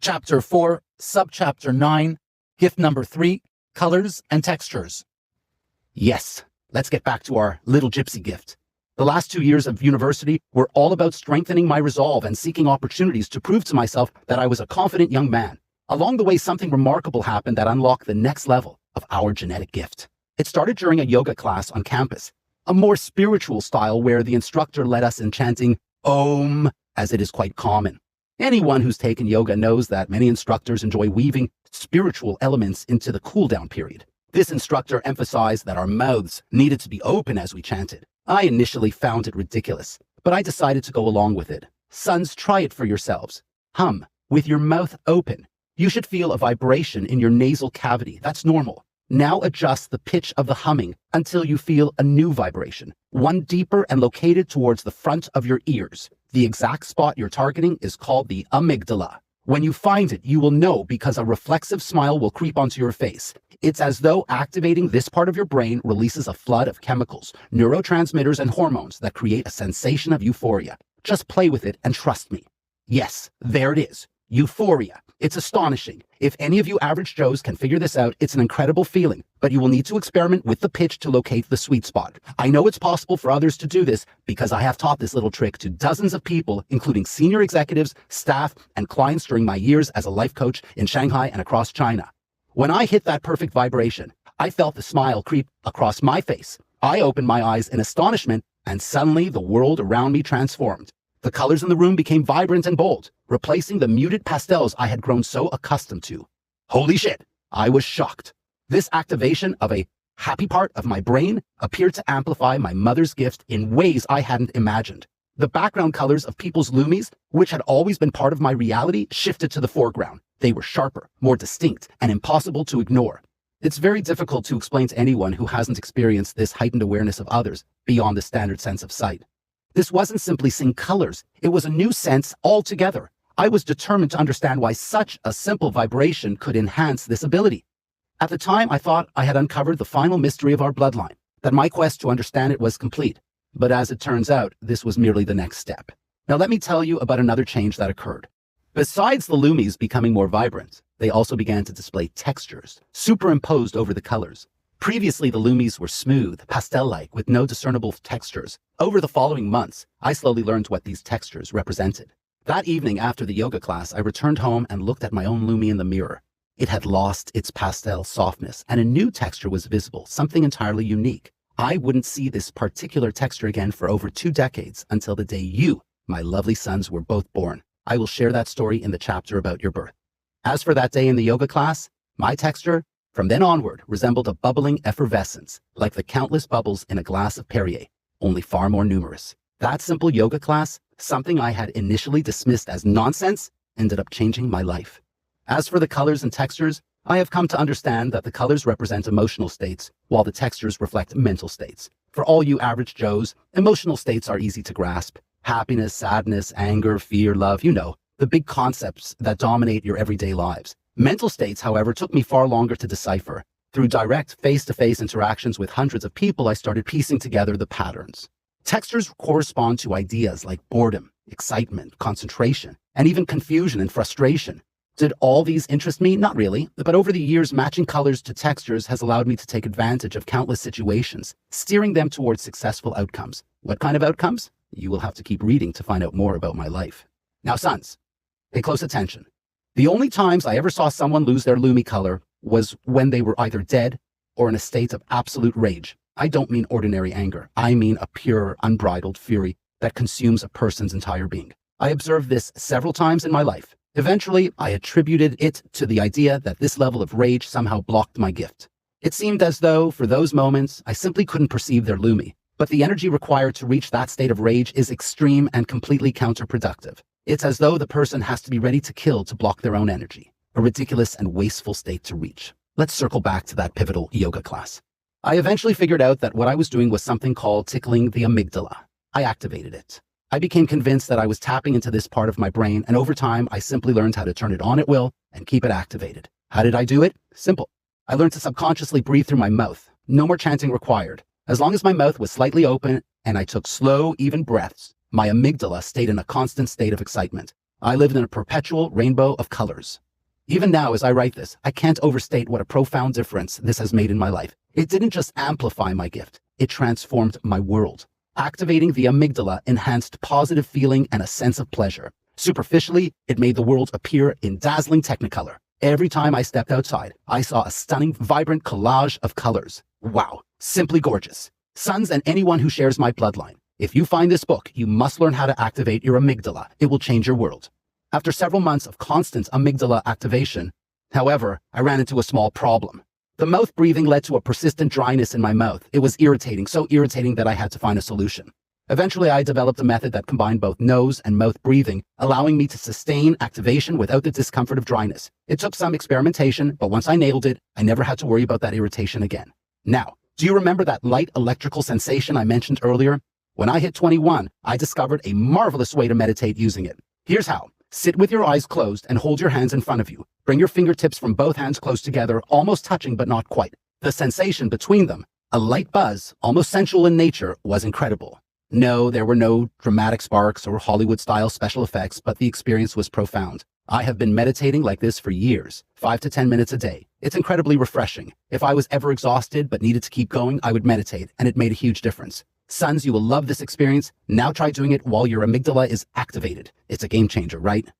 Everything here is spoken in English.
Chapter 4, Subchapter 9, Gift Number 3, Colors and Textures. Yes, let's get back to our little gypsy gift. The last 2 years of university were all about strengthening my resolve and seeking opportunities to prove to myself that I was a confident young man. Along the way, something remarkable happened that unlocked the next level of our genetic gift. It started during a yoga class on campus, a more spiritual style where the instructor led us in chanting Om, as it is quite common. Anyone who's taken yoga knows that many instructors enjoy weaving spiritual elements into the cool-down period. This instructor emphasized that our mouths needed to be open as we chanted. I initially found it ridiculous, but I decided to go along with it. Sons, try it for yourselves. Hum with your mouth open. You should feel a vibration in your nasal cavity. That's normal. Now adjust the pitch of the humming until you feel a new vibration, one deeper and located towards the front of your ears. The exact spot you're targeting is called the amygdala. When you find it, you will know because a reflexive smile will creep onto your face. It's as though activating this part of your brain releases a flood of chemicals, neurotransmitters, and hormones that create a sensation of euphoria. Just play with it and trust me. Yes, there it is. Euphoria. It's astonishing. If any of you average Joes can figure this out, it's an incredible feeling, but you will need to experiment with the pitch to locate the sweet spot. I know it's possible for others to do this because I have taught this little trick to dozens of people, including senior executives, staff, and clients during my years as a life coach in Shanghai and across China. When I hit that perfect vibration, I felt the smile creep across my face. I opened my eyes in astonishment, and suddenly the world around me transformed. The colors in the room became vibrant and bold, replacing the muted pastels I had grown so accustomed to. Holy shit, I was shocked. This activation of a happy part of my brain appeared to amplify my mother's gift in ways I hadn't imagined. The background colors of people's lumies, which had always been part of my reality, shifted to the foreground. They were sharper, more distinct, and impossible to ignore. It's very difficult to explain to anyone who hasn't experienced this heightened awareness of others beyond the standard sense of sight. This wasn't simply seeing colors, it was a new sense altogether. I was determined to understand why such a simple vibration could enhance this ability. At the time, I thought I had uncovered the final mystery of our bloodline, that my quest to understand it was complete. But as it turns out, this was merely the next step. Now let me tell you about another change that occurred. Besides the lumies becoming more vibrant, they also began to display textures, superimposed over the colors. Previously, the lumies were smooth, pastel-like, with no discernible textures. Over the following months, I slowly learned what these textures represented. That evening after the yoga class, I returned home and looked at my own lumie in the mirror. It had lost its pastel softness, and a new texture was visible, something entirely unique. I wouldn't see this particular texture again for over 2 decades until the day you, my lovely sons, were both born. I will share that story in the chapter about your birth. As for that day in the yoga class, my texture, from then onward, resembled a bubbling effervescence, like the countless bubbles in a glass of Perrier, only far more numerous. That simple yoga class, something I had initially dismissed as nonsense, ended up changing my life. As for the colors and textures, I have come to understand that the colors represent emotional states, while the textures reflect mental states. For all you average Joes, emotional states are easy to grasp. Happiness, sadness, anger, fear, love, you know, the big concepts that dominate your everyday lives. Mental states, however, took me far longer to decipher. Through direct face-to-face interactions with hundreds of people, I started piecing together the patterns. Textures correspond to ideas like boredom, excitement, concentration, and even confusion and frustration. Did all these interest me? Not really, but over the years, matching colors to textures has allowed me to take advantage of countless situations, steering them towards successful outcomes. What kind of outcomes? You will have to keep reading to find out more about my life. Now, sons, pay close attention. The only times I ever saw someone lose their lumie color was when they were either dead or in a state of absolute rage. I don't mean ordinary anger. I mean a pure, unbridled fury that consumes a person's entire being. I observed this several times in my life. Eventually, I attributed it to the idea that this level of rage somehow blocked my gift. It seemed as though, for those moments, I simply couldn't perceive their lumie. But the energy required to reach that state of rage is extreme and completely counterproductive. It's as though the person has to be ready to kill to block their own energy. A ridiculous and wasteful state to reach. Let's circle back to that pivotal yoga class. I eventually figured out that what I was doing was something called tickling the amygdala. I activated it. I became convinced that I was tapping into this part of my brain, and over time, I simply learned how to turn it on at will and keep it activated. How did I do it? Simple. I learned to subconsciously breathe through my mouth. No more chanting required. As long as my mouth was slightly open and I took slow, even breaths, my amygdala stayed in a constant state of excitement. I lived in a perpetual rainbow of colors. Even now, as I write this, I can't overstate what a profound difference this has made in my life. It didn't just amplify my gift, it transformed my world. Activating the amygdala enhanced positive feeling and a sense of pleasure. Superficially, it made the world appear in dazzling technicolor. Every time I stepped outside, I saw a stunning, vibrant collage of colors. Wow, simply gorgeous. Sons and anyone who shares my bloodline, if you find this book, you must learn how to activate your amygdala. It will change your world. After several months of constant amygdala activation, however, I ran into a small problem. The mouth breathing led to a persistent dryness in my mouth. It was irritating, so irritating that I had to find a solution. Eventually, I developed a method that combined both nose and mouth breathing, allowing me to sustain activation without the discomfort of dryness. It took some experimentation, but once I nailed it, I never had to worry about that irritation again. Now, do you remember that light electrical sensation I mentioned earlier? When I hit 21, I discovered a marvelous way to meditate using it. Here's how. Sit with your eyes closed and hold your hands in front of you. Bring your fingertips from both hands close together, almost touching but not quite. The sensation between them, a light buzz, almost sensual in nature, was incredible. No, there were no dramatic sparks or Hollywood-style special effects, but the experience was profound. I have been meditating like this for years, 5 to 10 minutes a day. It's incredibly refreshing. If I was ever exhausted but needed to keep going, I would meditate, and it made a huge difference. Sons, you will love this experience. Now try doing it while your amygdala is activated. It's a game changer, right?